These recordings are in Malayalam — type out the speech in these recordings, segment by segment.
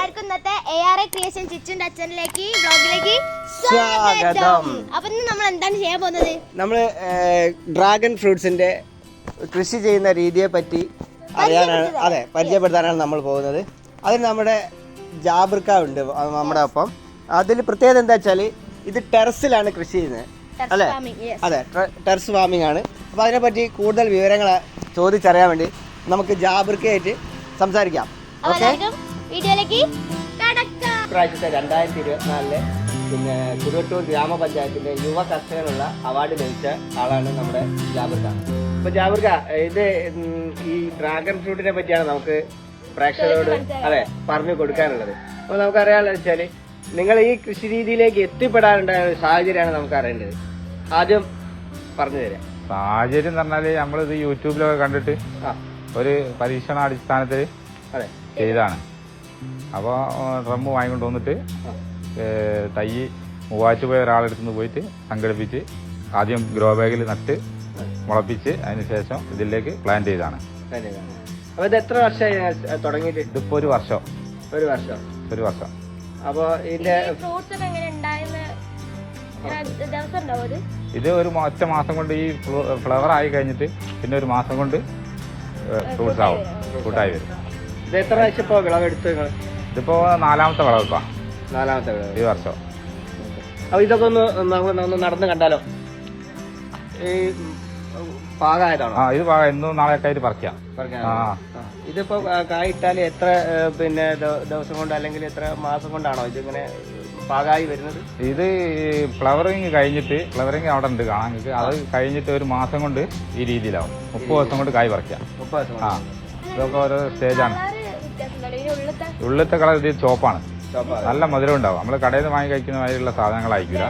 എല്ലാവർക്കും ഇന്നത്തെ ARA ക്രിയേഷൻ ചിച്ചുന്റെ അച്ഛനിലേക്ക് വ്ലോഗിലേക്ക് സ്വാഗതം. അപ്പൊ നമ്മൾ എന്താണ് ചെയ്യാൻ പോകുന്നത്? നമ്മൾ ഡ്രാഗൺ ഫ്രൂട്ട്സിന്റെ കൃഷി ചെയ്യുന്ന രീതിയെ പറ്റി അറിയാനാണ്, അതെ, പരിചയപ്പെടുത്താനാണ് നമ്മൾ പോകുന്നത്. അതിന് നമ്മുടെ ജാബിർക്ക ഉണ്ട് നമ്മുടെ ഒപ്പം. അതിൽ പ്രത്യേകത എന്താ വെച്ചാൽ ഇത് ടെറസിലാണ് കൃഷി ചെയ്യുന്നത്, അല്ലേ? അതെ, ടെറസ് ഫാമിംഗ് ആണ്. അപ്പോൾ അതിനെപ്പറ്റി കൂടുതൽ വിവരങ്ങൾ ചോദിച്ചറിയാൻ വേണ്ടി നമുക്ക് ജാബിർക്കയായിട്ട് സംസാരിക്കാം. ഓക്കെ, ഇപ്രാവശ്യത്തെ 2024 പിന്നെ കുരുവട്ടൂർ ഗ്രാമപഞ്ചായത്തിന്റെ യുവ കർഷകനുള്ള അവാർഡ് ലഭിച്ച ആളാണ് നമ്മുടെ ജാബിർക്ക. അപ്പൊ ജാബിർക്ക, ഇത് ഈ ഡ്രാഗൺ ഫ്രൂട്ടിനെ പറ്റിയാണ് നമുക്ക് പ്രേക്ഷകരോട് പറഞ്ഞു കൊടുക്കാനുള്ളത്. അപ്പൊ നമുക്കറിയാനുള്ള വെച്ചാല് നിങ്ങൾ ഈ കൃഷി രീതിയിലേക്ക് എത്തിപ്പെടാനുണ്ടായ ഒരു സാഹചര്യമാണ് നമുക്ക് അറിയേണ്ടത്. ആദ്യം പറഞ്ഞു തരാം. സാഹചര്യം എന്ന് പറഞ്ഞാല് നമ്മളിത് യൂട്യൂബിലൊക്കെ കണ്ടിട്ട് ഒരു പരീക്ഷണാടിസ്ഥാനത്തിൽ ചെയ്താണ്. അപ്പോൾ ഡ്രമ്മ് വാങ്ങിക്കൊണ്ട് വന്നിട്ട് തൈ മൂവാറ്റ് പോയ ഒരാളെടുത്ത് നിന്ന് പോയിട്ട് സംഘടിപ്പിച്ച് ആദ്യം ഗ്രോ ബാഗിൽ നട്ട് മുളപ്പിച്ച് അതിനുശേഷം ഇതിലേക്ക് പ്ലാന്റ് ചെയ്താണ്. അപ്പോൾ ഇത് എത്ര വർഷമായി തുടങ്ങിയിട്ട്? ഇതിപ്പോ ഒരു വർഷം. അപ്പോൾ ഇതിന്റെ ഇത് ഒരു ഒറ്റ മാസം കൊണ്ട് ഈ ഫ്ലവർ ആയി കഴിഞ്ഞിട്ട് പിന്നെ ഒരു മാസം കൊണ്ട് ഫ്രൂട്ടായി വരും. ഇത് എത്ര പ്രാവശ്യം ഇപ്പോൾ വിളവെടുത്ത്? ഇതിപ്പോ നാലാമത്തെ വിളവെടുപ്പാ. ഈ വർഷം. അപ്പൊ ഇതൊക്കെ ഒന്ന് നടന്ന് കണ്ടാലോ? ഈ പാകമായതാണോ? ഇത് പാകം ഇന്നും നാളെയൊക്കെ ആയിട്ട് പറിക്കാം. ഇതിപ്പോ കായിട്ടാൽ എത്ര പിന്നെ ദിവസം കൊണ്ട് അല്ലെങ്കിൽ എത്ര മാസം കൊണ്ടാണോ ഇതിങ്ങനെ പാകമായി വരുന്നത്? ഇത് ഫ്ലവറിങ് കഴിഞ്ഞിട്ട്, ഫ്ലവറിങ് അവിടെ ഉണ്ട് കാണാൻ, അത് കഴിഞ്ഞിട്ട് ഒരു മാസം കൊണ്ട് ഈ രീതിയിലാവും. 30 ദിവസം കൊണ്ട് കായ് പറിക്കാം. 30 ദിവസം. ഇതൊക്കെ ഓരോ സ്റ്റേജാണ്. ഉള്ളിലത്തെ കളർ ഇത് ചോപ്പാണ്. നല്ല മധുരം ഉണ്ടാവും. നമ്മൾ കടയിൽ നിന്ന് വാങ്ങി കഴിക്കുന്ന മാതിരിയുള്ള സാധനങ്ങളായിരിക്കില്ല.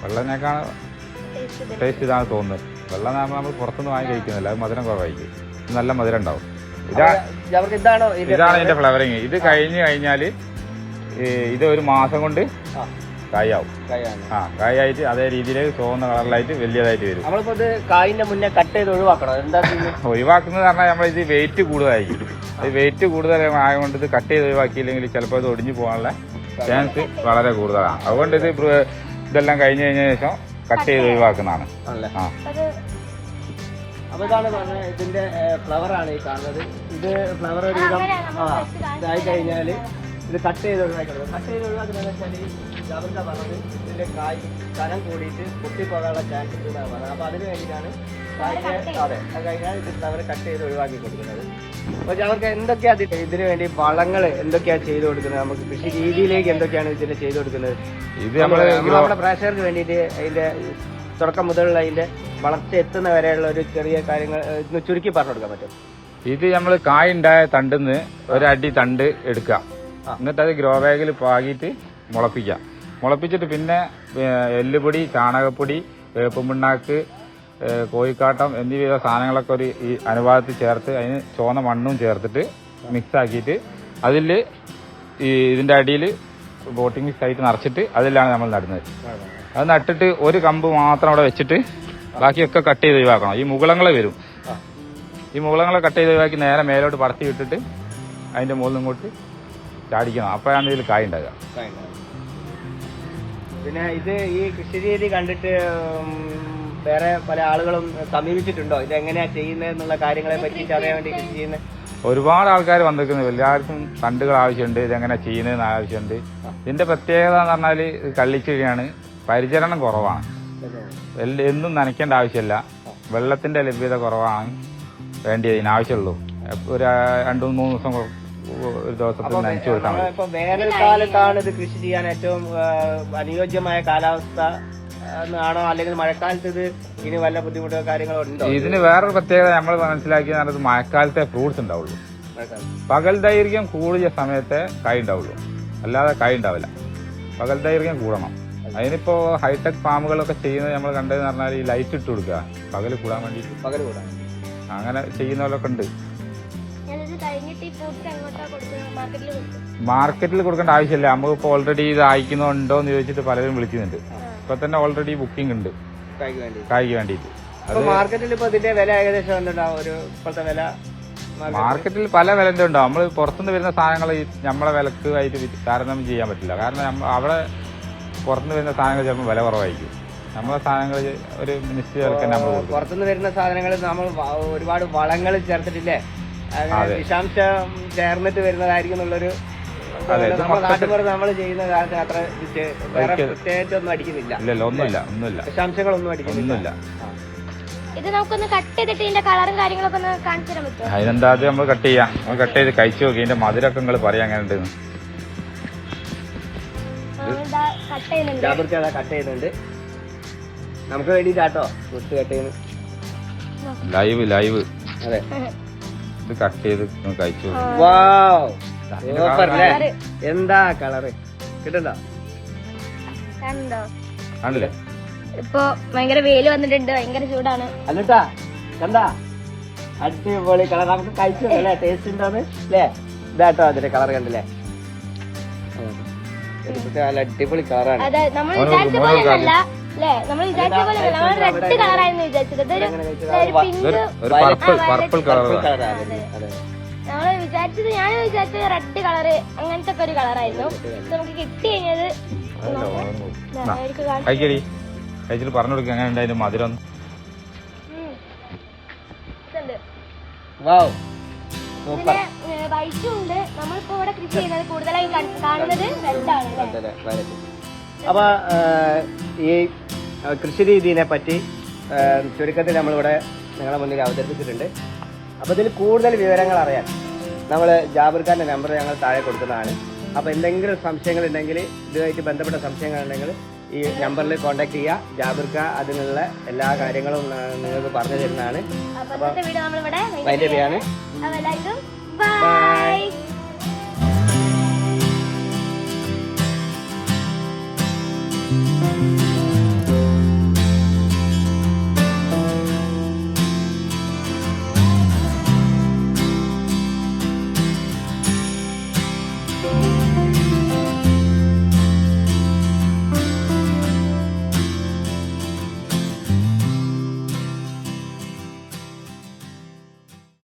വെള്ളനേക്കാണ് ടേസ്റ്റ് ഇതാണ് തോന്നുന്നത്. വെള്ളം നമ്മൾ പുറത്തുനിന്ന് വാങ്ങി കഴിക്കുന്നില്ല, അത് മധുരം കുറവായിരിക്കും. നല്ല മധുരം ഉണ്ടാവും. ഇതാണ് ഇതിന്റെ ഫ്ലവറിങ്. ഇത് കഴിഞ്ഞ് കഴിഞ്ഞാല് ഇത് ഒരു മാസം കൊണ്ട് കായാവും. കായായിട്ട് അതേ രീതിയിൽ ചുവന്ന കളറിലായിട്ട് വലിയതായിട്ട് വരും. നമ്മളിപ്പോ ഇത് കായിന്റെ മുന്നേ കട്ട് ചെയ്ത് ഒഴിവാക്കണം. എന്താ ഒഴിവാക്കുന്നത് പറഞ്ഞാൽ നമ്മൾ ഇത് വെയിറ്റ് കൂടുതലായിരിക്കും. ഇത് വെയിറ്റ് കൂടുതൽ ആയതുകൊണ്ട് ഇത് കട്ട് ചെയ്ത് ഒഴിവാക്കിയില്ലെങ്കിൽ ചിലപ്പോൾ ഇത് ഒടിഞ്ഞു പോകാനുള്ള ചാൻസ് വളരെ കൂടുതലാണ്. അതുകൊണ്ട് ഇത് ഇതെല്ലാം കഴിഞ്ഞ് കഴിഞ്ഞ ശേഷം കട്ട് ചെയ്ത് ഒഴിവാക്കുന്നതാണ്. അപ്പൊ ഇതാണ് പറഞ്ഞത്, ഇതിന്റെ ഫ്ലവർ ആണ് ഈ കാണുന്നത്. ഇത് ഫ്ലവർ ഒരു വിധം ഇതായി കഴിഞ്ഞാല് ഇത് കട്ട് ചെയ്ത് ഒഴിവാക്കുന്നത്. കട്ട് ചെയ്ത് ഒഴിവാക്കുന്നത് വെച്ചാൽ ജാബിർക്ക പറഞ്ഞത് ഇതിന്റെ കായ് കനം കൂടിയിട്ട് പൊട്ടിപ്പോകാനുള്ള ചാൻസ് കൂടുതലാണ് പറഞ്ഞത്. അപ്പൊ അതിന് വേണ്ടിയിട്ടാണ് അത് കഴിഞ്ഞാൽ ഇത് ഫ്ലവർ കട്ട് ചെയ്ത് ഒഴിവാക്കി കൊടുക്കുന്നത്. അപ്പൊ ജാബിർക്ക എന്തൊക്കെയാ ഇതിന് വേണ്ടി വളങ്ങൾ എന്തൊക്കെയാണ് ചെയ്ത് കൊടുക്കുന്നത്? നമുക്ക് കൃഷി രീതിയിലേക്ക് എന്തൊക്കെയാണ് ഇതിന് ചെയ്ത് കൊടുക്കുന്നത്? ഇത് നമ്മുടെ പ്രേക്ഷകർക്ക് വേണ്ടിയിട്ട് അതിന്റെ തുടക്കം മുതലുള്ള അതിന്റെ വളർച്ച എത്തുന്ന വരെയുള്ള ഒരു ചെറിയ കാര്യങ്ങൾ ചുരുക്കി പറഞ്ഞു കൊടുക്കാൻ പറ്റും. ഇത് നമ്മൾ കായ് ഉണ്ടായ തണ്ടിന്ന് ഒരടി തണ്ട് എടുക്കാം. എന്നിട്ട് അത് ഗ്രോ ബാഗിൽ പാകിയിട്ട് മുളപ്പിക്കാം. മുളപ്പിച്ചിട്ട് പിന്നെ എല്ലുപൊടി, ചാണകപ്പൊടി, വേപ്പും പിണ്ണാക്ക്, കോഴിക്കാട്ടം എന്നിവ സാധനങ്ങളൊക്കെ ഒരു ഈ അനുപാതത്തിൽ ചേർത്ത് അതിന് ചുവന്ന മണ്ണും ചേർത്തിട്ട് മിക്സ് ആക്കിയിട്ട് അതിൽ ഇതിന്റെ അടിയിൽ ബോട്ടിംഗ് മിക്സ് ആയിട്ട് നിറച്ചിട്ട് അതിലാണ് നമ്മൾ നടുന്നത്. അത് നട്ടിട്ട് ഒരു കമ്പ് മാത്രം അവിടെ വെച്ചിട്ട് ബാക്കിയൊക്കെ കട്ട് ചെയ്ത് ഒഴിവാക്കണം. ഈ മുകുളങ്ങൾ വരും. ഈ മുകുളങ്ങളെ കട്ട് ചെയ്ത് ഒഴിവാക്കി നേരെ മേലോട്ട് പടത്തി വിട്ടിട്ട് അതിന്റെ മുകളിൽ ഇങ്ങോട്ട് ചാടിക്കണം. അപ്പോഴാണ് ഇതിൽ കായ് ഉണ്ടാകുക. പിന്നെ ഇത് ഈ കൃഷി രീതി കണ്ടിട്ട് വേറെ പല ആളുകളും സമീപിച്ചിട്ടുണ്ടോ? ഇത് എങ്ങനെയാ ചെയ്യുന്നത് എന്നുള്ള കാര്യങ്ങളെ പറ്റി അറിയാൻ വേണ്ടി കൃഷി ചെയ്യുന്നത്? ഒരുപാട് ആൾക്കാർ വന്നിരിക്കുന്നത്. എല്ലാവർക്കും തണ്ടുകൾ ആവശ്യമുണ്ട്, ഇതെങ്ങനെ ചെയ്യുന്നതെന്ന് ആവശ്യമുണ്ട്. ഇതിന്റെ പ്രത്യേകത എന്ന് പറഞ്ഞാൽ കള്ളിച്ചെടിയാണ്, പരിചരണം കുറവാണ്, എന്നും നനയ്ക്കേണ്ട ആവശ്യമില്ല, വെള്ളത്തിന്റെ ലഭ്യത കുറവാണ് വേണ്ടി ഇതിനാവശ്യമുള്ളൂ. ഒരു 2-3 ദിവസം ഒരു ദിവസത്തിൽ നനച്ചു കൊടുത്താൽ മതി. ഇപ്പൊ വേനൽക്കാലത്താണ് ഇത് കൃഷി ചെയ്യാൻ ഏറ്റവും അനുയോജ്യമായ കാലാവസ്ഥ ആണോ, അല്ലെങ്കിൽ മഴക്കാലത്ത് ഇത് ഇനി വല്ല ബുദ്ധിമുട്ടോ കാര്യങ്ങളോ ഉണ്ടോ? ഇതിന് വേറൊരു പ്രത്യേകത നമ്മൾ മനസ്സിലാക്കിയത് മഴക്കാലത്തെ ഫ്രൂട്ട്സ് ഉണ്ടാവുള്ളൂ. പകൽ ദൈർഘ്യം കൂടിയ സമയത്തെ കായ് ഉണ്ടാവുള്ളൂ, അല്ലാതെ കായ് ഉണ്ടാവില്ല. പകൽ ദൈർഘ്യം കൂടണം. അതിനിപ്പോ ഹൈടെക് ഫാമുകളൊക്കെ ചെയ്യുന്നത് നമ്മൾ കണ്ടതെന്ന് പറഞ്ഞാൽ ഈ ലൈറ്റ് ഇട്ട് കൊടുക്കുക, പകല് കൂടാൻ വേണ്ടിയിട്ട്. അങ്ങനെ ചെയ്യുന്നവരൊക്കെ ഉണ്ട്. മാർക്കറ്റിൽ കൊടുക്കേണ്ട ആവശ്യമില്ല. നമുക്കിപ്പോൾ ഓൾറെഡി ഇത് അയക്കുന്നുണ്ടോ എന്ന് ചോദിച്ചിട്ട് പലരും വിളിക്കുന്നുണ്ട്. ഇപ്പൊ തന്നെ ഓൾറെഡി ബുക്കിംഗ് ഉണ്ട് കായ്ക്ക് വേണ്ടിയിട്ട്. മാർക്കറ്റിൽ ഇപ്പൊ ഇതിന്റെ വില ഏകദേശം ഇപ്പോഴത്തെ വില മാർക്കറ്റിൽ പല വിലന്റെ ഉണ്ടാവും. നമ്മൾ പുറത്തുനിന്ന് വരുന്ന സാധനങ്ങൾ നമ്മളെ വിലക്കുമായിട്ട് താരതമ്യം ചെയ്യാൻ പറ്റില്ല. കാരണം അവിടെ പുറത്തുനിന്ന് വരുന്ന സാധനങ്ങൾ ചിലപ്പോൾ വില കുറവായിരിക്കും. നമ്മളെ സാധനങ്ങൾ ഒരു നിശ്ചിത വിലക്ക് നമ്മൾ കൊടുക്കും. പുറത്തുനിന്ന് വരുന്ന സാധനങ്ങൾ നമ്മൾ ഒരുപാട് വളങ്ങൾ ചേർത്തിട്ടില്ലേ, വിഷാംശം ചേർന്നിട്ട് വരുന്നതായിരിക്കും എന്നുള്ളൊരു നാട്ടുപുറത്ത് നമ്മൾ ചെയ്യുന്ന കാലത്ത് അത്ര വേറെ പ്രത്യേകിച്ചൊന്നും അടിക്കുന്നില്ല. ഇല്ലല്ലോ, ഒന്നുമില്ല, വിഷാംശങ്ങളൊന്നും അടിക്കുന്നില്ല. ഇത് നമുക്കൊന്ന് കട്ട് ചെയ്തിട്ട് ഇതിന്റെ കളറും കാര്യങ്ങളൊക്കെ ഒന്ന് കാണിച്ചു തരാൻ പറ്റുമോ? അതിനെന്താ അത് നമ്മൾ കട്ട് ചെയ്യാം. നമ്മൾ കട്ട് ചെയ്ത് കഴിച്ചു നോക്കി. ഇതിന്റെ മധുരമൊക്കെ നിങ്ങൾ പറയാൻ അങ്ങനെ ഉണ്ടെന്ന്. ജാബിർക്ക കട്ട് ചെയ്യുന്നുണ്ട് നമുക്ക് വേണ്ടിട്ടാട്ടോ. ഫുഡ് കട്ട് ചെയ്യുന്നു ലൈവ്. അതെ, ഇത് കട്ട് ചെയ്ത് കഴിച്ചു. വാവ്, സൂപ്പർ അല്ലേ? എന്താ കളറ് കിട്ടണ്ടോ? ആണല്ലേ? ഇപ്പൊ ഭയങ്കര വെയില് വന്നിട്ടുണ്ട്, ഭയങ്കര ചൂടാണ്. അല്ലട്ടാ, കണ്ടാ അടിപൊളി കളർ. നമുക്ക് കഴിച്ചു നോക്കല്ലേ, ടേസ്റ്റ് ഉണ്ടോന്ന് അല്ലേ? ഇതാട്ടോ അതിന്റെ കളർ കണ്ടില്ലേ? നല്ല അടിപൊളി കളറാണ്. അതെ, നമ്മൾ വിചാരിച്ച പോലെ അല്ല അല്ലേ? നമ്മൾ വിചാരിച്ച പോലെ നമ്മൾ റെഡ് കളറായിരുന്നു വിചാരിച്ചത്. നമ്മള് വിചാരിച്ചത്, ഞാൻ വിചാരിച്ചത് റെഡ് കളറ് അങ്ങനത്തെ ഒക്കെ ഒരു കളറായിരുന്നു. നമുക്ക് കിട്ടി കഴിഞ്ഞത് കഴിക്കടി, കഴിച്ചിട്ട് പറഞ്ഞു കൊടുക്കുക എങ്ങനെ ഉണ്ടായിരുന്നു മധുരം. പിന്നെ വൈറ്റും ഉണ്ട്. നമ്മളിപ്പോ ഇവിടെ കൃഷി ചെയ്യുന്നത് കൂടുതലായി കാണുന്നത് റെഡാണ്. അപ്പൊ ഈ കൃഷി രീതിയെ പറ്റി ചുരുക്കത്തിൽ നമ്മളിവിടെ നിങ്ങളെ മുന്നിൽ അവതരിപ്പിച്ചിട്ടുണ്ട്. അപ്പൊ ഇതിൽ കൂടുതൽ വിവരങ്ങൾ അറിയാൻ നമ്മൾ ജാബിർഖാന്റെ നമ്പർ ഞങ്ങൾ താഴെ കൊടുക്കുന്നതാണ്. അപ്പൊ എന്തെങ്കിലും സംശയങ്ങൾ ഉണ്ടെങ്കിൽ, ഇതുമായിട്ട് ബന്ധപ്പെട്ട സംശയങ്ങൾ ഉണ്ടെങ്കിൽ ഈ നമ്പറിൽ കോൺടാക്ട് ചെയ്യുക. ജാബിർക്ക അതിനുള്ള എല്ലാ കാര്യങ്ങളും നിങ്ങൾക്ക് പറഞ്ഞു തരുന്നതാണ്. അപ്പൊ അതിന്റെ പേരാണ്. ബൈ.